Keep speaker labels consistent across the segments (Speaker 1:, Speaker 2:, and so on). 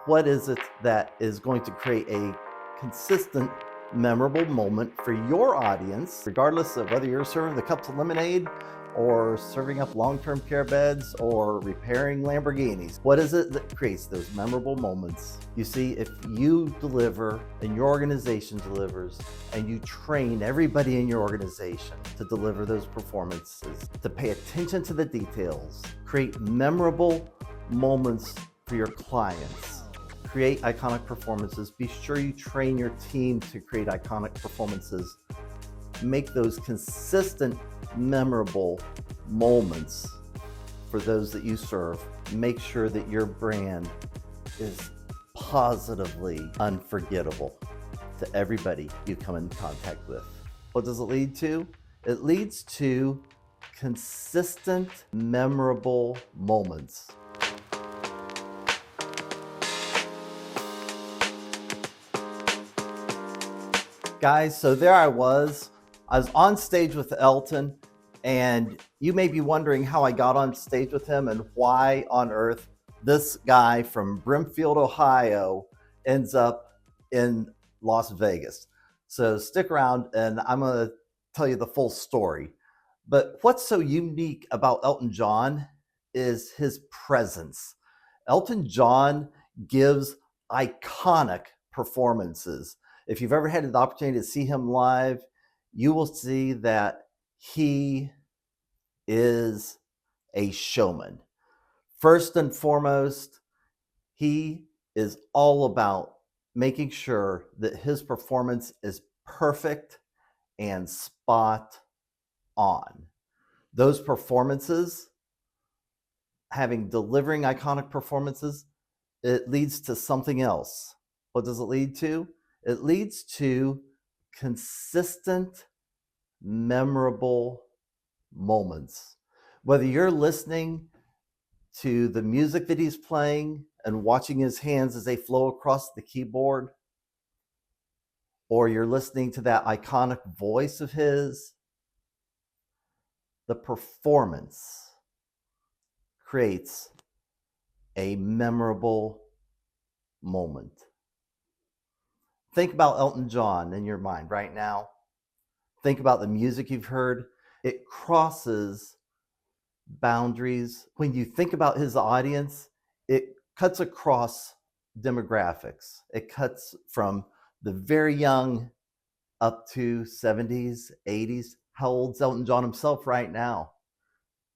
Speaker 1: What is it that is going to create a consistent, memorable moment for your audience, regardless of whether you're serving the cups of lemonade or serving up long-term care beds or repairing Lamborghinis? What is it that creates those memorable moments? You see, if you deliver and your organization delivers and you train everybody in your organization to deliver those performances, to pay attention to the details, create memorable moments for your clients, create iconic performances. Be sure you train your team to create iconic performances. Make those consistent, memorable moments for those that you serve. Make sure that your brand is positively unforgettable to everybody you come in contact with. What does it lead to? It leads to consistent, memorable moments. Guys, so there I was on stage with Elton, and you may be wondering how I got on stage with him and why on earth this guy from Brimfield, Ohio ends up in Las Vegas. So stick around and I'm going to tell you the full story. But what's so unique about Elton John is his presence. Elton John gives iconic performances. If you've ever had the opportunity to see him live, you will see that he is a showman. First and foremost, he is all about making sure that his performance is perfect and spot on. Those performances, delivering iconic performances, it leads to something else. What does it lead to? It leads to consistent, memorable moments. Whether you're listening to the music that he's playing and watching his hands as they flow across the keyboard, or you're listening to that iconic voice of his, the performance creates a memorable moment. Think about Elton John in your mind right now. Think about the music you've heard. It crosses boundaries. When you think about his audience, it cuts across demographics. It cuts from the very young up to 70s, 80s. How old's Elton John himself right now?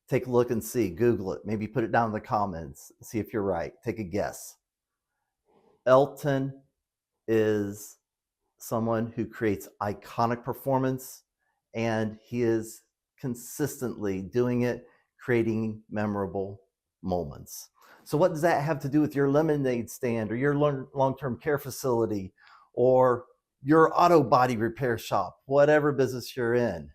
Speaker 1: Take a look and see. Google it. Maybe put it down in the comments. See if you're right. Take a guess. Elton is someone who creates iconic performance, and he is consistently doing it, creating memorable moments. So what does that have to do with your lemonade stand or your long-term care facility or your auto body repair shop, whatever business you're in?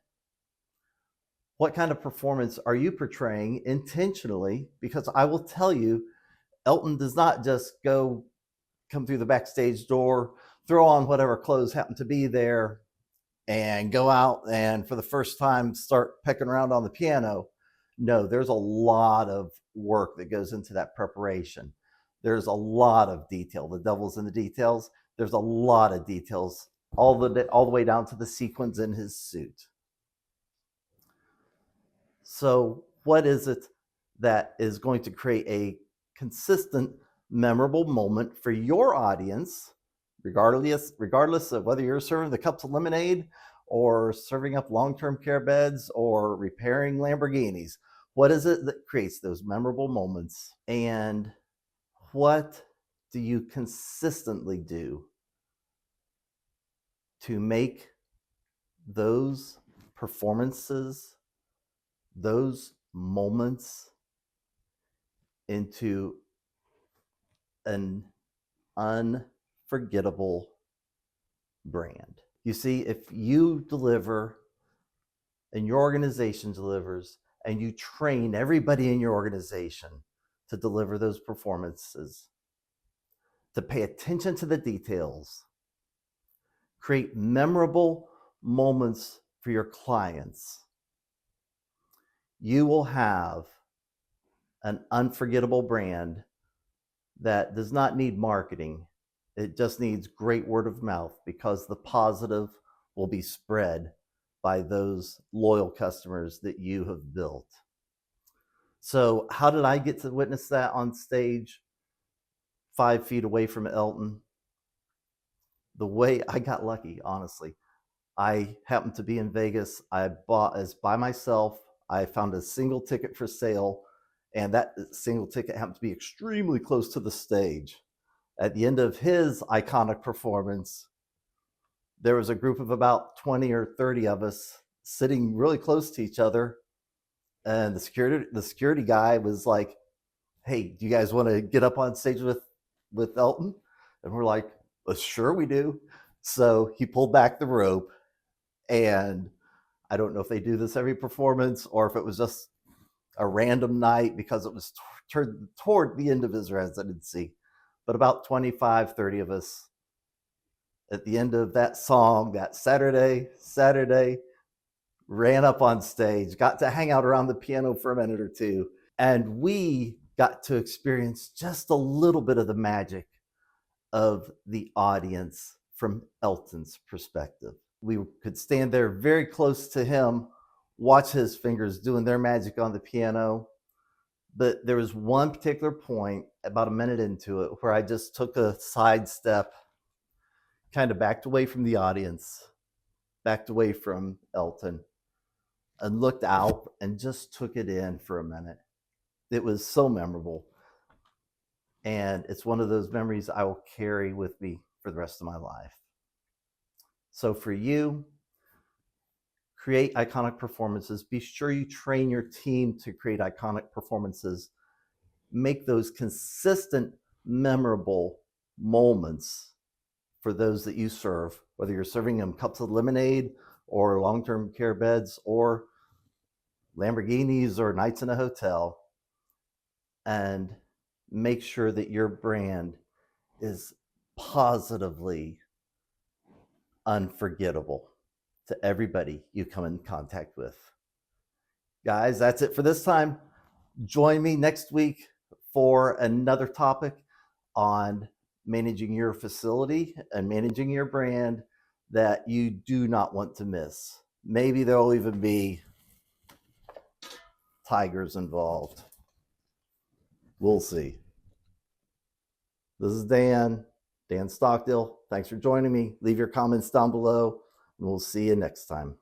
Speaker 1: What kind of performance are you portraying intentionally? Because I will tell you, Elton does not just come through the backstage door, throw on whatever clothes happen to be there, and go out and for the first time start pecking around on the piano. No, there's a lot of work that goes into that preparation. There's a lot of detail. The devil's in the details. There's a lot of details, all the way down to the sequins in his suit. So what is it that is going to create a consistent, memorable moment for your audience, regardless of whether you're serving the cups of lemonade or serving up long-term care beds or repairing Lamborghinis? What is it that creates those memorable moments? And what do you consistently do to make those performances, those moments into an unforgettable brand? You see, if you deliver and your organization delivers and you train everybody in your organization to deliver those performances, to pay attention to the details, create memorable moments for your clients, you will have an unforgettable brand that does not need marketing. It just needs great word of mouth, because the positive will be spread by those loyal customers that you have built. So, how did I get to witness that on stage 5 feet away from Elton? The way I got lucky, honestly. I happened to be in Vegas. I bought as by myself. I found a single ticket for sale, and that single ticket happened to be extremely close to the stage. At the end of his iconic performance, there was a group of about 20 or 30 of us sitting really close to each other, and the security guy was like, "Hey, do you guys want to get up on stage with Elton?" And we're like, "Well, sure we do." So he pulled back the rope, and I don't know if they do this every performance or if it was just a random night, because it was toward the end of his residency. But about 25, 30 of us at the end of that song, that Saturday, ran up on stage, got to hang out around the piano for a minute or two, and we got to experience just a little bit of the magic of the audience from Elton's perspective. We could stand there very close to him, watch his fingers doing their magic on the piano. But there was one particular point about a minute into it where I just took a side step, kind of backed away from the audience, backed away from Elton, and looked out and just took it in for a minute. It was so memorable. And it's one of those memories I will carry with me for the rest of my life. So for you, create iconic performances. Be sure you train your team to create iconic performances. Make those consistent, memorable moments for those that you serve, whether you're serving them cups of lemonade or long-term care beds or Lamborghinis or nights in a hotel. And make sure that your brand is positively unforgettable to everybody you come in contact with. Guys, that's it for this time. Join me next week for another topic on managing your facility and managing your brand that you do not want to miss. Maybe there'll even be tigers involved. We'll see. This is Dan Stockdale. Thanks for joining me. Leave your comments down below, and we'll see you next time.